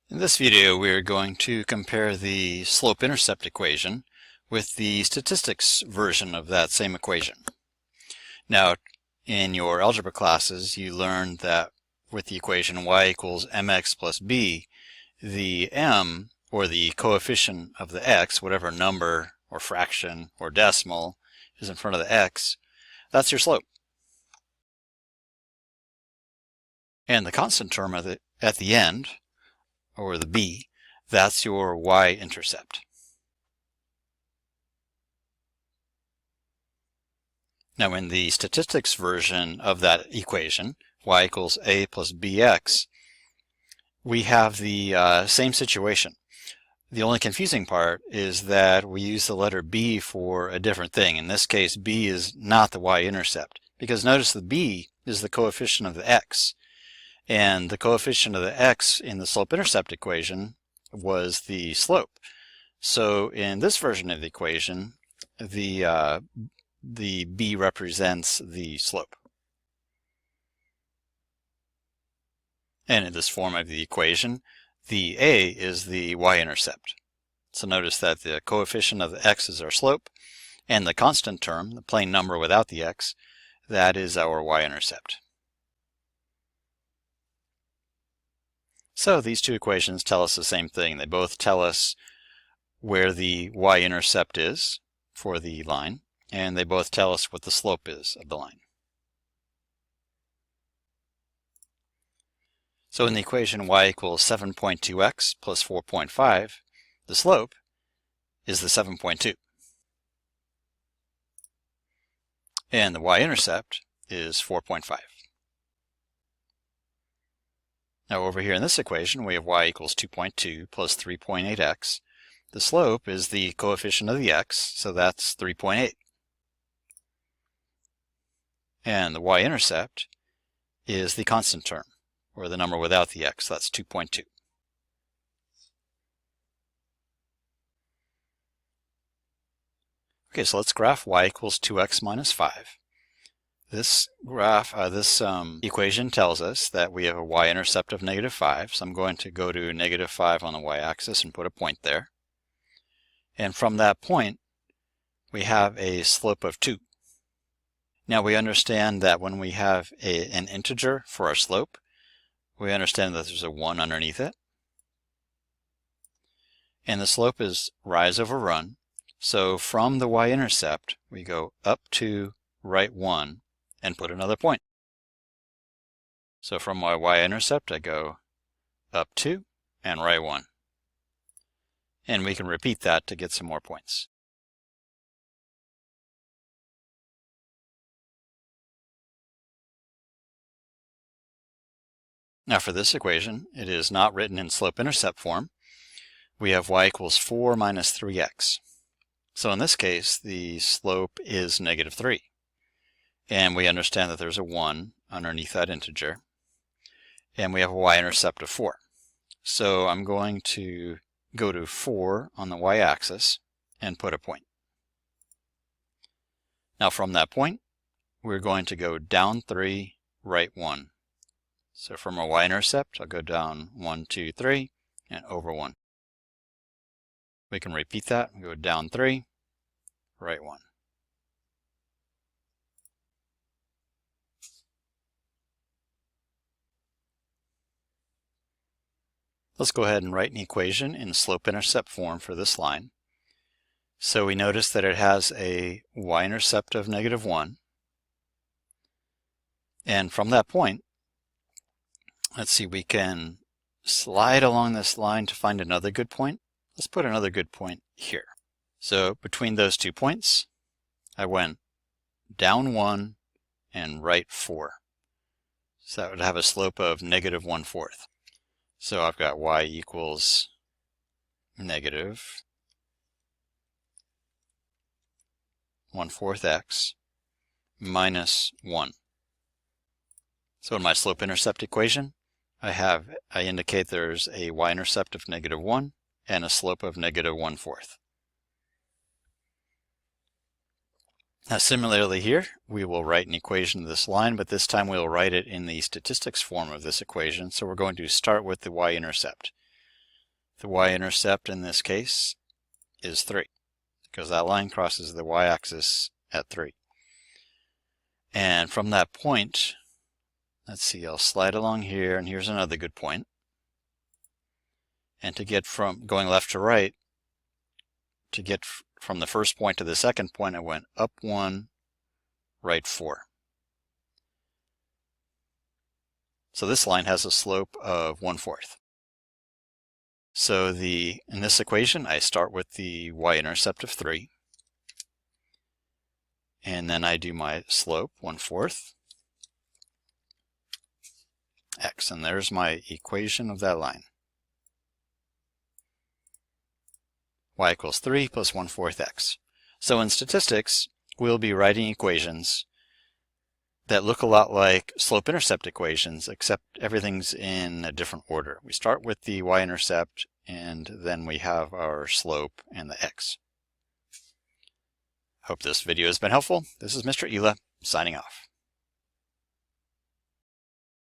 In this video, we are going to compare the slope-intercept equation with the statistics version of that same equation. Now, in your algebra classes, you learned that with the equation y equals mx plus b, the m, or the coefficient of the x, whatever number or fraction or decimal is in front of the x, that's your slope. And the constant term at the end, or the b, that's your y-intercept. Now in the statistics version of that equation, y equals a plus bx, we have the same situation. The only confusing part is that we use the letter b for a different thing. In this case, b is not the y-intercept, because notice the b is the coefficient of the x. And the coefficient of the x in the slope-intercept equation was the slope. So in this version of the equation, the b represents the slope. And in this form of the equation, the a is the y-intercept. So notice that the coefficient of the x is our slope, and the constant term, the plain number without the x, that is our y-intercept. So these two equations tell us the same thing. They both tell us where the y-intercept is for the line, and they both tell us what the slope is of the line. So in the equation y equals 7.2x plus 4.5, the slope is the 7.2. And the y-intercept is 4.5. Now over here in this equation, we have y equals 2.2 plus 3.8x. The slope is the coefficient of the x, so that's 3.8. And the y-intercept is the constant term, or the number without the x, that's 2.2. Okay, so let's graph y equals 2x minus 5. This equation tells us that we have a y-intercept of negative 5, so I'm going to go to negative 5 on the y-axis and put a point there. And from that point, we have a slope of 2. Now we understand that when we have an integer for our slope, we understand that there's a 1 underneath it. And the slope is rise over run. So from the y-intercept, we go up to right 1 and put another point. So from my y-intercept, I go up 2 and right 1. And we can repeat that to get some more points. Now for this equation, it is not written in slope-intercept form. We have y equals 4 minus 3x. So in this case, the slope is negative 3. And we understand that there's a 1 underneath that integer. And we have a y-intercept of 4. So I'm going to go to 4 on the y-axis and put a point. Now from that point, we're going to go down 3, right 1. So from our y-intercept, I'll go down 1, 2, 3, and over 1. We can repeat that and go down 3, right 1. Let's go ahead and write an equation in slope-intercept form for this line. So we notice that it has a y-intercept of negative 1. And from that point, let's see, we can slide along this line to find another good point. Let's put another good point here. So between those 2 points, I went down 1 and right 4. So that would have a slope of negative 1/4. So I've got y equals negative 1/4 x minus 1. So in my slope-intercept equation, I indicate there's a y-intercept of negative 1 and a slope of negative 1/4. Now similarly here, we will write an equation of this line, but this time we'll write it in the statistics form of this equation. So we're going to start with the y-intercept. The y-intercept in this case is 3, because that line crosses the y-axis at 3. And from that point, let's see, I'll slide along here, and here's another good point. And to get from going left to right, to get from the first point to the second point, I went up 1, right 4. So this line has a slope of 1/4. So in this equation, I start with the y-intercept of 3. And then I do my slope, 1/4, x. And there's my equation of that line. Y equals 3 plus 1/4 x. So in statistics, we'll be writing equations that look a lot like slope-intercept equations, except everything's in a different order. We start with the y-intercept, and then we have our slope and the x. Hope this video has been helpful. This is Mr. Ela, signing off.